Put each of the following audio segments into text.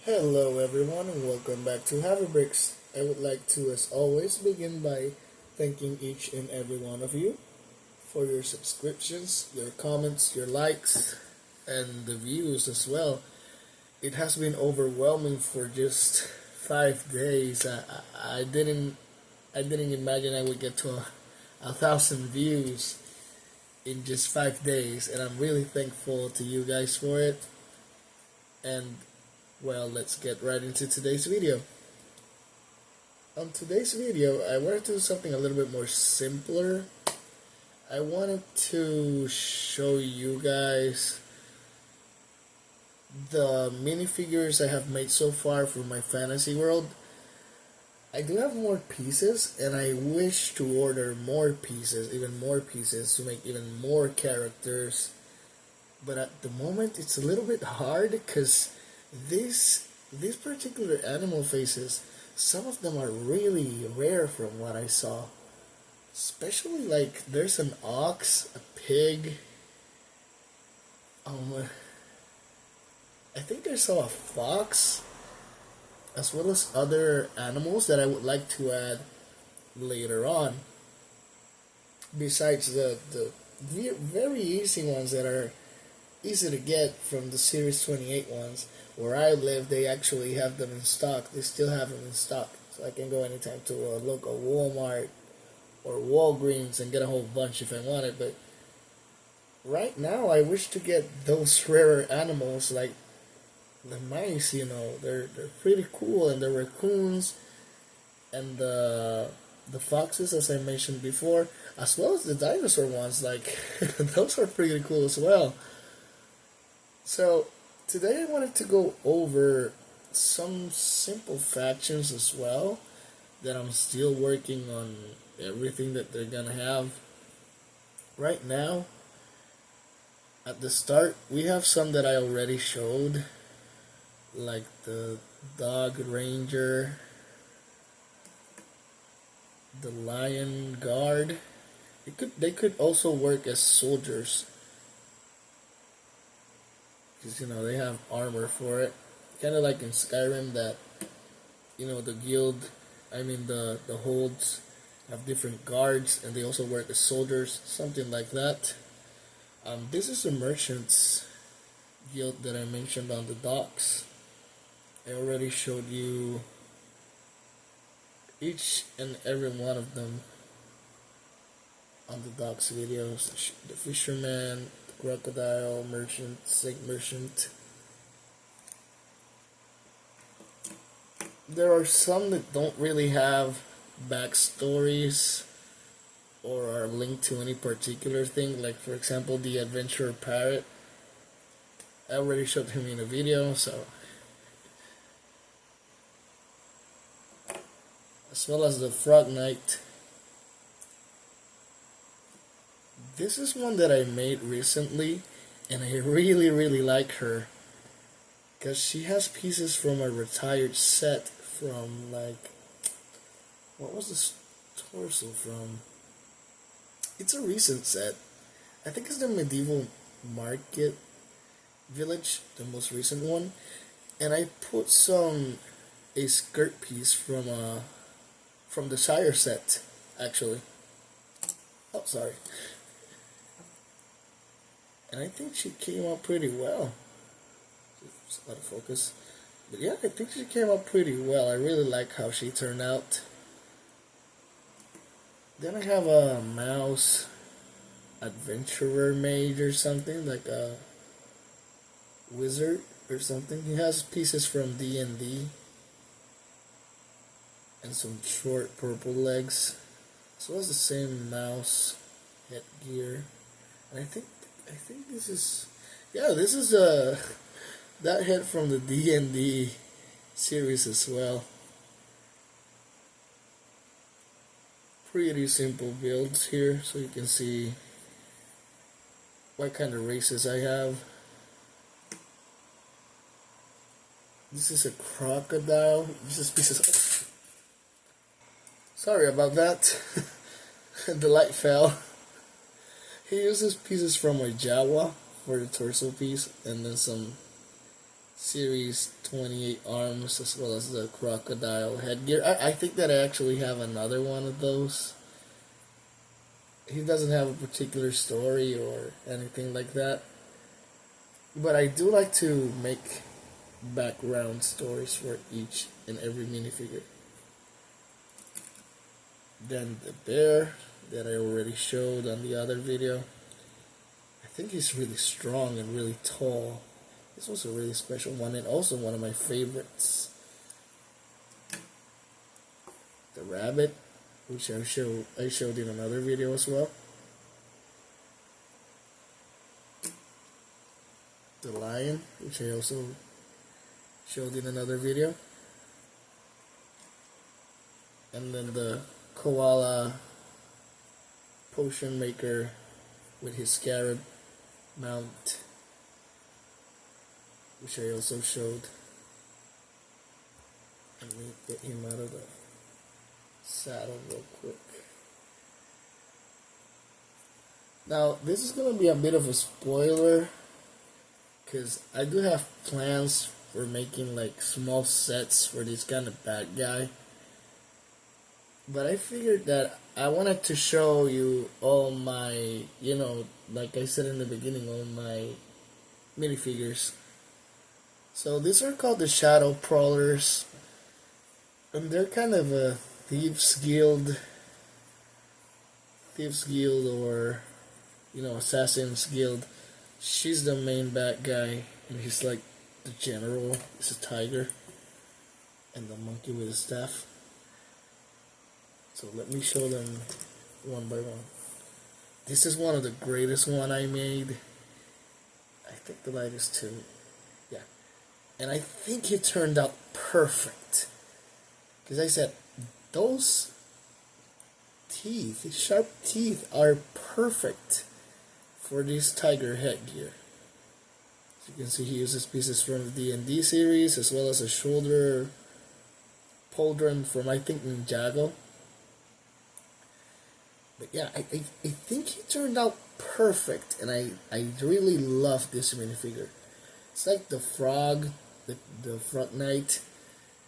Hello everyone and welcome back to Haverbricks. I would like to, as always, begin by thanking each and every one of you for your subscriptions, your comments, your likes, and the views as well. It has been overwhelming for just 5 days. I didn't imagine I would get to a thousand views in just 5 days, and I'm really thankful to you guys for it. And well, let's get right into today's video. On today's video, I wanted to do something a little bit more simpler. I wanted to show you guys the minifigures I have made so far for my fantasy world. I do have more pieces, and I wish to order more pieces, even more pieces, to make even more characters. But at the moment, it's a little bit hard because these particular animal faces, some of them are really rare from what I saw. Especially like there's an ox, a pig. I think I saw a fox, as well as other animals that I would like to add later on. Besides the very easy ones that are easy to get from the Series 28 ones. Where I live, they actually have them in stock. They still have them in stock. So I can go anytime to a local Walmart or Walgreens and get a whole bunch if I want it. But right now, I wish to get those rarer animals like the mice, they're pretty cool, and the raccoons and the foxes, as I mentioned before, as well as the dinosaur ones, like those are pretty cool as well. So today I wanted to go over some simple factions as well, that I'm still working on everything that they're gonna have. Right now, at the start, we have some that I already showed, like the dog ranger, the lion guard. They could also work as soldiers, because they have armor for it, kind of like in Skyrim, that the guild, the holds have different guards, and they also work as soldiers, something like that. This is the merchants guild that I mentioned on the docks. I already showed you each and every one of them on the docks videos. The fisherman, crocodile, merchant, snake merchant. There are some that don't really have backstories or are linked to any particular thing, like for example the adventurer parrot. I already showed him in a video, so as well as the frog knight. This is one that I made recently, and I really like her, because she has pieces from a retired set from, like, what was this torso from? It's a recent set. I think it's the Medieval Market Village, the most recent one, and I put a skirt piece from the Shire set, actually. Oh, sorry. And I think she came out pretty well. Just out of focus. But yeah, I think she came out pretty well. I really like how she turned out. Then I have a mouse adventurer mage or something, like a wizard or something. He has pieces from D&D and some short purple legs. So it's the same mouse headgear. And I think this is, yeah, this is that head from the D&D series as well. Pretty simple builds here, so you can see what kind of races I have. This is a crocodile. This is pieces of... Sorry about that. The light fell. He uses pieces from a Jawa for the torso piece, and then some Series 28 arms as well as the crocodile headgear. I think that I actually have another one of those. He doesn't have a particular story or anything like that. But I do like to make background stories for each and every minifigure. Then the bear that I already showed on the other video. I think he's really strong and really tall. This was a really special one and also one of my favorites. The rabbit, which I showed in another video as well. The lion, which I also showed in another video. And then the koala potion maker with his scarab mount, which I also showed. Let me get him out of the saddle real quick. Now, this is going to be a bit of a spoiler, because I do have plans for making like small sets for this kind of bad guy. But I figured that I wanted to show you all my, like I said in the beginning, all my minifigures. So these are called the Shadow Prowlers. And they're kind of a Thieves Guild or, Assassin's Guild. She's the main bad guy, and he's like the general. He's a tiger. And the monkey with his staff. So let me show them one by one. This is one of the greatest one I made. I think the light is too. Yeah. And I think it turned out perfect. Because I said, those teeth, sharp teeth, are perfect for this tiger headgear. As you can see, he uses pieces from the D&D series, as well as a shoulder pauldron from, I think, Ninjago. But yeah, I think he turned out perfect, and I really love this minifigure. It's like the frog, the frog knight,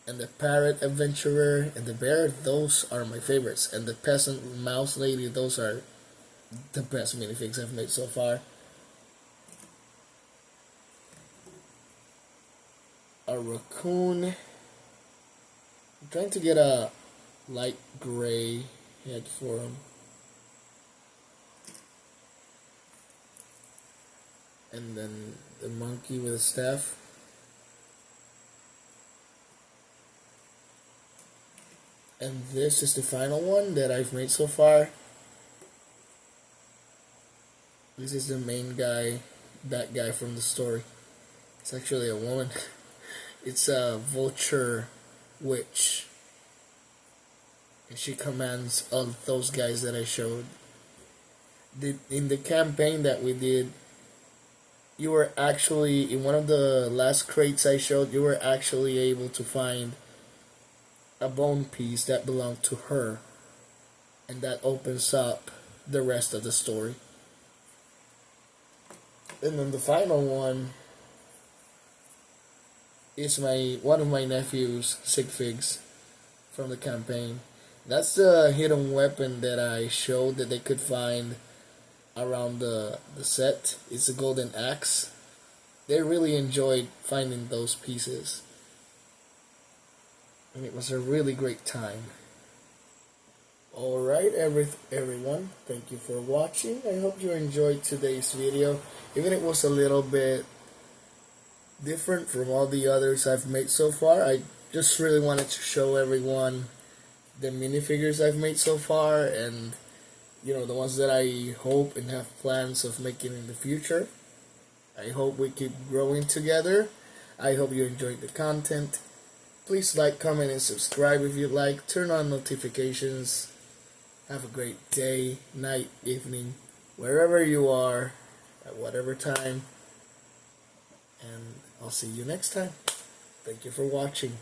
and the parrot adventurer, and the bear. Those are my favorites. And the peasant mouse lady, those are the best minifigs I've made so far. A raccoon. I'm trying to get a light gray head for him. And then the monkey with a staff. And this is the final one that I've made so far. This is the main guy, that guy from the story. It's actually a woman. It's a vulture witch. And she commands all those guys that I showed. In the campaign that we did, you were actually, in one of the last crates I showed, you were actually able to find a bone piece that belonged to her. And that opens up the rest of the story. And then the final one is one of my nephew's sig figs from the campaign. That's the hidden weapon that I showed that they could find around the set. It's a golden axe. They really enjoyed finding those pieces. And it was a really great time. Alright everyone, thank you for watching. I hope you enjoyed today's video. Even if it was a little bit different from all the others I've made so far, I just really wanted to show everyone the minifigures I've made so far, and the ones that I hope and have plans of making in the future. I hope we keep growing together. I hope you enjoyed the content. Please like, comment, and subscribe if you like. Turn on notifications. Have a great day, night, evening, wherever you are, at whatever time. And I'll see you next time. Thank you for watching.